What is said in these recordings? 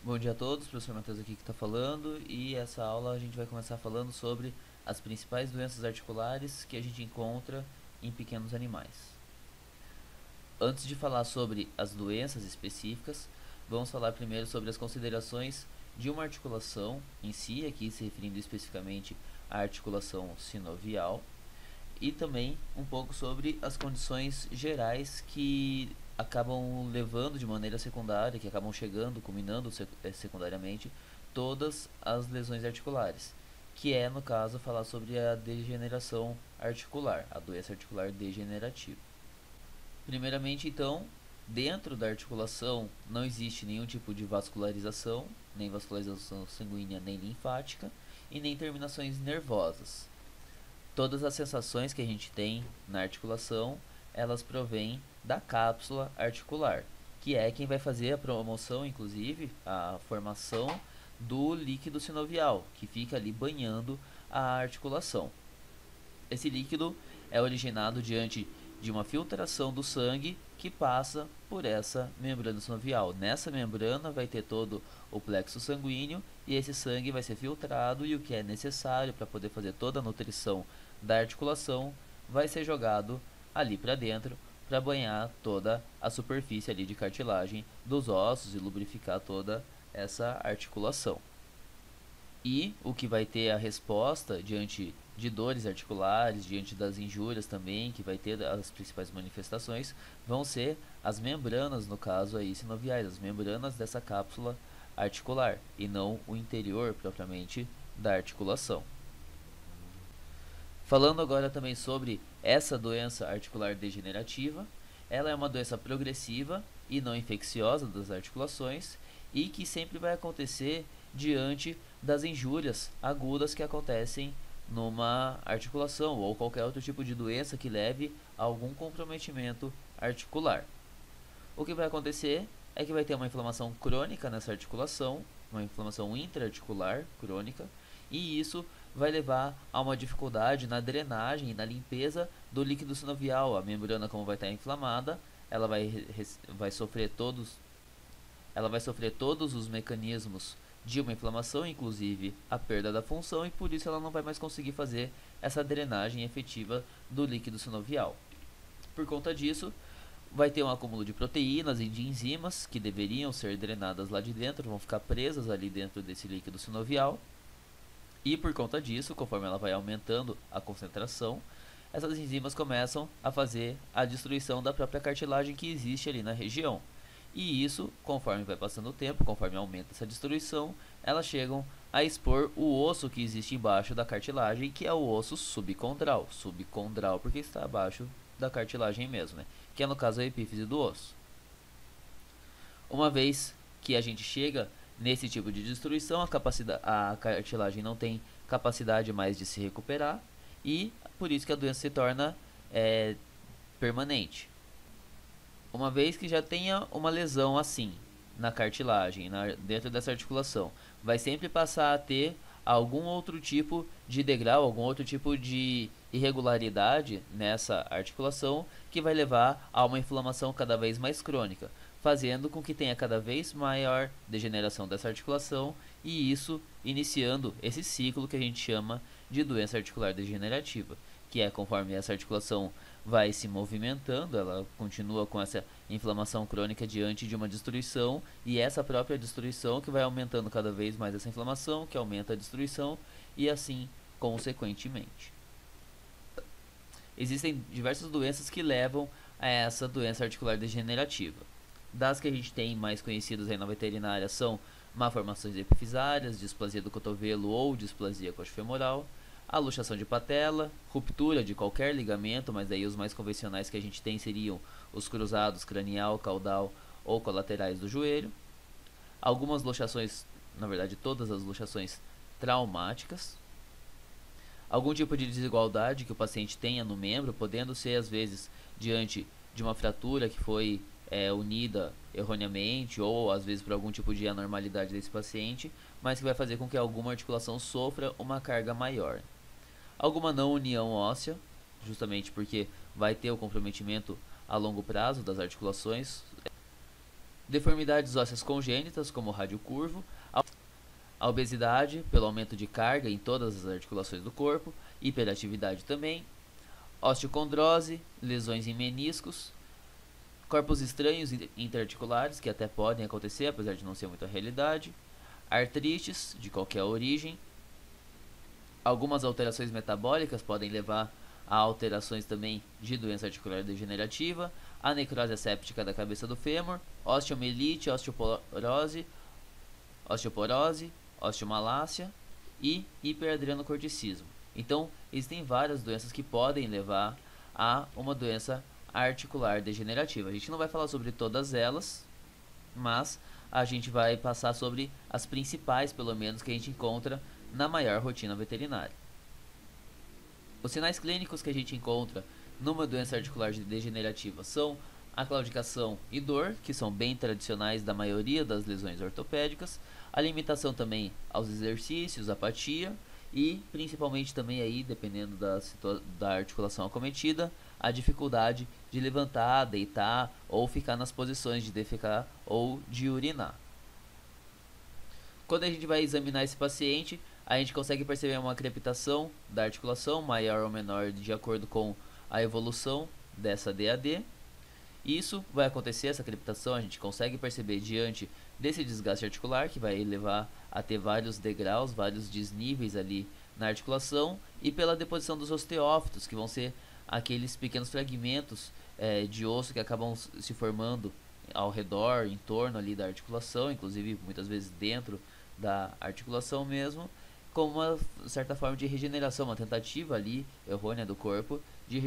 Bom dia a todos, professor Matheus aqui que está falando, e essa aula a gente vai começar falando sobre as principais doenças articulares que a gente encontra em pequenos animais. Antes de falar sobre as doenças específicas, vamos falar primeiro sobre as considerações de uma articulação em si, aqui se referindo especificamente à articulação sinovial, e também um pouco sobre as condições gerais que acabam levando de maneira secundária, que acabam chegando, culminando secundariamente, todas as lesões articulares, que é, no caso, falar sobre a degeneração articular, a doença articular degenerativa. Primeiramente, então, dentro da articulação não existe nenhum tipo de vascularização, nem vascularização sanguínea nem linfática, e nem terminações nervosas. Todas as sensações que a gente tem na articulação, elas provêm da cápsula articular, que é quem vai fazer a promoção, inclusive, a formação do líquido sinovial, que fica ali banhando a articulação. Esse líquido é originado diante de uma filtração do sangue que passa por essa membrana sinovial. Nessa membrana vai ter todo o plexo sanguíneo e esse sangue vai ser filtrado, e o que é necessário para poder fazer toda a nutrição da articulação vai ser jogado ali para dentro para banhar toda a superfície ali de cartilagem dos ossos e lubrificar toda essa articulação. E o que vai ter a resposta diante de dores articulares, diante das injúrias também, que vai ter as principais manifestações, vão ser as membranas, no caso aí sinoviais, as membranas dessa cápsula articular, e não o interior propriamente da articulação. Falando agora também sobre essa doença articular degenerativa, ela é uma doença progressiva e não infecciosa das articulações, e que sempre vai acontecer diante das injúrias agudas que acontecem numa articulação ou qualquer outro tipo de doença que leve a algum comprometimento articular. O que vai acontecer é que vai ter uma inflamação crônica nessa articulação, uma inflamação intraarticular crônica, e isso vai levar a uma dificuldade na drenagem e na limpeza do líquido sinovial. A membrana, como vai estar inflamada, ela vai sofrer todos os mecanismos de uma inflamação, inclusive a perda da função, e por isso ela não vai mais conseguir fazer essa drenagem efetiva do líquido sinovial. Por conta disso, vai ter um acúmulo de proteínas e de enzimas que deveriam ser drenadas lá de dentro, vão ficar presas ali dentro desse líquido sinovial. E por conta disso, conforme ela vai aumentando a concentração, essas enzimas começam a fazer a destruição da própria cartilagem que existe ali na região. E isso, conforme vai passando o tempo, conforme aumenta essa destruição, elas chegam a expor o osso que existe embaixo da cartilagem, que é o osso subcondral. Subcondral porque está abaixo da cartilagem mesmo, né? Que é no caso a epífise do osso. Uma vez que a gente chega nesse tipo de destruição, a cartilagem não tem capacidade mais de se recuperar, e por isso que a doença se torna permanente. Uma vez que já tenha uma lesão assim na cartilagem, dentro dessa articulação, vai sempre passar a ter algum outro tipo de degrau, algum outro tipo de irregularidade nessa articulação, que vai levar a uma inflamação cada vez mais crônica, fazendo com que tenha cada vez maior degeneração dessa articulação, e isso iniciando esse ciclo que a gente chama de doença articular degenerativa, que é conforme essa articulação vai se movimentando, ela continua com essa inflamação crônica diante de uma destruição, e essa própria destruição que vai aumentando cada vez mais essa inflamação, que aumenta a destruição, e assim consequentemente. Existem diversas doenças que levam a essa doença articular degenerativa. Das que a gente tem mais conhecidas aí na veterinária são malformações epifisárias, displasia do cotovelo ou displasia coxofemoral, a luxação de patela, ruptura de qualquer ligamento, mas daí os mais convencionais que a gente tem seriam os cruzados cranial, caudal ou colaterais do joelho, algumas luxações, na verdade todas as luxações traumáticas, algum tipo de desigualdade que o paciente tenha no membro, podendo ser às vezes diante de uma fratura que foi unida erroneamente, ou às vezes por algum tipo de anormalidade desse paciente, mas que vai fazer com que alguma articulação sofra uma carga maior. Alguma não união óssea, justamente porque vai ter o comprometimento a longo prazo das articulações. Deformidades ósseas congênitas, como o rádio curvo, a obesidade, pelo aumento de carga em todas as articulações do corpo, hiperatividade também, osteocondrose, lesões em meniscos, corpos estranhos interarticulares, que até podem acontecer, apesar de não ser muita realidade, artrites de qualquer origem, algumas alterações metabólicas podem levar a alterações também de doença articular degenerativa, a necrose asséptica da cabeça do fêmur, osteomielite, osteoporose, osteomalácia e hiperadrenocorticismo. Então, existem várias doenças que podem levar a uma doença articular degenerativa. A gente não vai falar sobre todas elas, mas a gente vai passar sobre as principais, pelo menos, que a gente encontra na maior rotina veterinária. Os sinais clínicos que a gente encontra numa doença articular degenerativa são a claudicação e dor, que são bem tradicionais da maioria das lesões ortopédicas, a limitação também aos exercícios, apatia e principalmente também aí, dependendo da articulação acometida, a dificuldade de levantar, deitar ou ficar nas posições de defecar ou de urinar. Quando a gente vai examinar esse paciente, a gente consegue perceber uma crepitação da articulação, maior ou menor de acordo com a evolução dessa DAD. Isso vai acontecer, essa crepitação a gente consegue perceber diante desse desgaste articular, que vai levar a ter vários degraus, vários desníveis ali na articulação, e pela deposição dos osteófitos, que vão ser aqueles pequenos fragmentos de osso que acabam se formando ao redor, em torno ali da articulação, inclusive muitas vezes dentro da articulação mesmo, como uma certa forma de regeneração, uma tentativa ali errônea do corpo de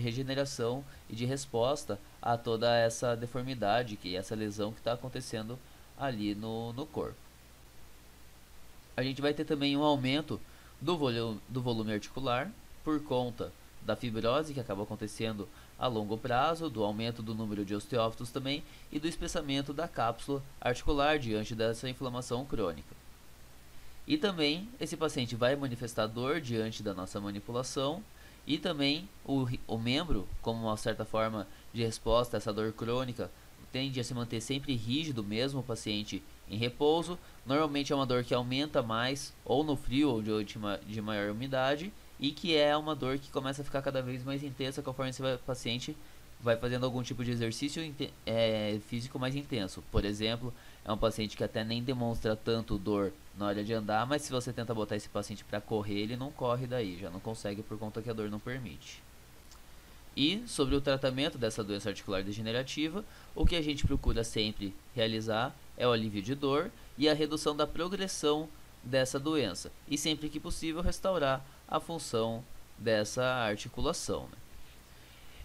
regeneração e de resposta a toda essa deformidade, que essa lesão que está acontecendo ali no corpo. A gente vai ter também um aumento do volume articular por conta da fibrose que acaba acontecendo a longo prazo, do aumento do número de osteófitos também e do espessamento da cápsula articular diante dessa inflamação crônica. E também esse paciente vai manifestar dor diante da nossa manipulação e também o membro, como uma certa forma de resposta a essa dor crônica, tende a se manter sempre rígido mesmo o paciente em repouso. Normalmente é uma dor que aumenta mais ou no frio ou de maior umidade e que é uma dor que começa a ficar cada vez mais intensa conforme esse paciente vai fazendo algum tipo de exercício físico mais intenso. Por exemplo, é um paciente que até nem demonstra tanto dor na hora de andar, mas se você tenta botar esse paciente para correr, ele não corre daí, já não consegue por conta que a dor não permite. E sobre o tratamento dessa doença articular degenerativa, o que a gente procura sempre realizar é o alívio de dor e a redução da progressão dessa doença, e sempre que possível restaurar a função dessa articulação, né?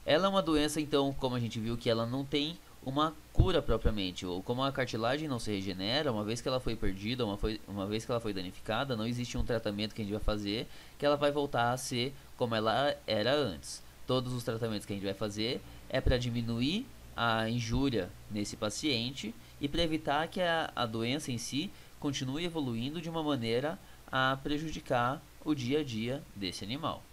Ela é uma doença, então, como a gente viu, que ela não tem uma cura propriamente, ou como a cartilagem não se regenera, uma vez que ela foi perdida, uma vez que ela foi danificada, não existe um tratamento que a gente vai fazer que ela vai voltar a ser como ela era antes. Todos os tratamentos que a gente vai fazer é para diminuir a injúria nesse paciente e para evitar que a doença em si continue evoluindo de uma maneira a prejudicar o dia a dia desse animal.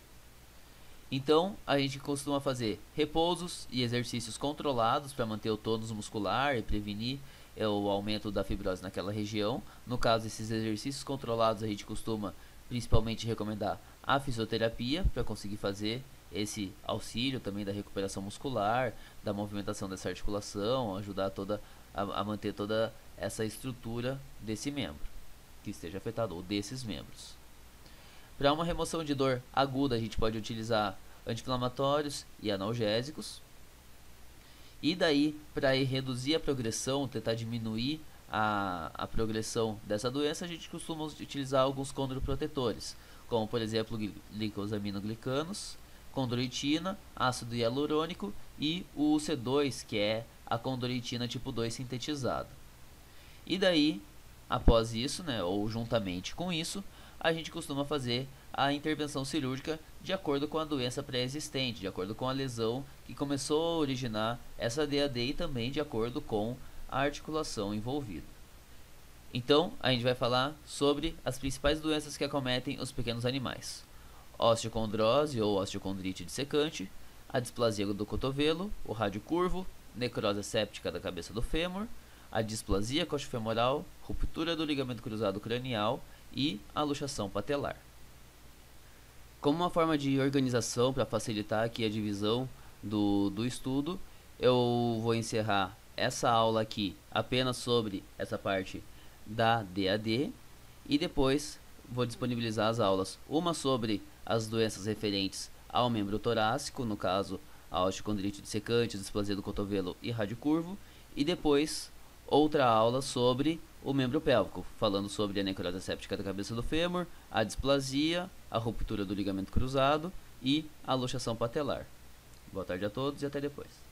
Então, a gente costuma fazer repousos e exercícios controlados para manter o tônus muscular e prevenir o aumento da fibrose naquela região. No caso, esses exercícios controlados, a gente costuma principalmente recomendar a fisioterapia para conseguir fazer esse auxílio também da recuperação muscular, da movimentação dessa articulação, ajudar a manter toda essa estrutura desse membro que esteja afetado, ou desses membros. Para uma remoção de dor aguda, a gente pode utilizar anti-inflamatórios e analgésicos. E daí, para reduzir a progressão, tentar diminuir a progressão dessa doença, a gente costuma utilizar alguns condroprotetores, como por exemplo glicosaminoglicanos, condroitina, ácido hialurônico e o UC2, que é a condroitina tipo 2 sintetizada. E daí, após isso, né, ou juntamente com isso, a gente costuma fazer a intervenção cirúrgica de acordo com a doença pré-existente, de acordo com a lesão que começou a originar essa DAD e também de acordo com a articulação envolvida. Então, a gente vai falar sobre as principais doenças que acometem os pequenos animais: osteocondrose ou osteocondrite dissecante, a displasia do cotovelo, o rádio curvo, necrose séptica da cabeça do fêmur, a displasia coxofemoral, ruptura do ligamento cruzado cranial e a luxação patelar. Como uma forma de organização para facilitar aqui a divisão do estudo, eu vou encerrar essa aula aqui apenas sobre essa parte da DAD e depois vou disponibilizar as aulas, uma sobre as doenças referentes ao membro torácico, no caso a osteocondrite dissecante, displasia do cotovelo e rádio curvo, e depois outra aula sobre o membro pélvico, falando sobre a necrose séptica da cabeça do fêmur, a displasia, a ruptura do ligamento cruzado e a luxação patelar. Boa tarde a todos e até depois.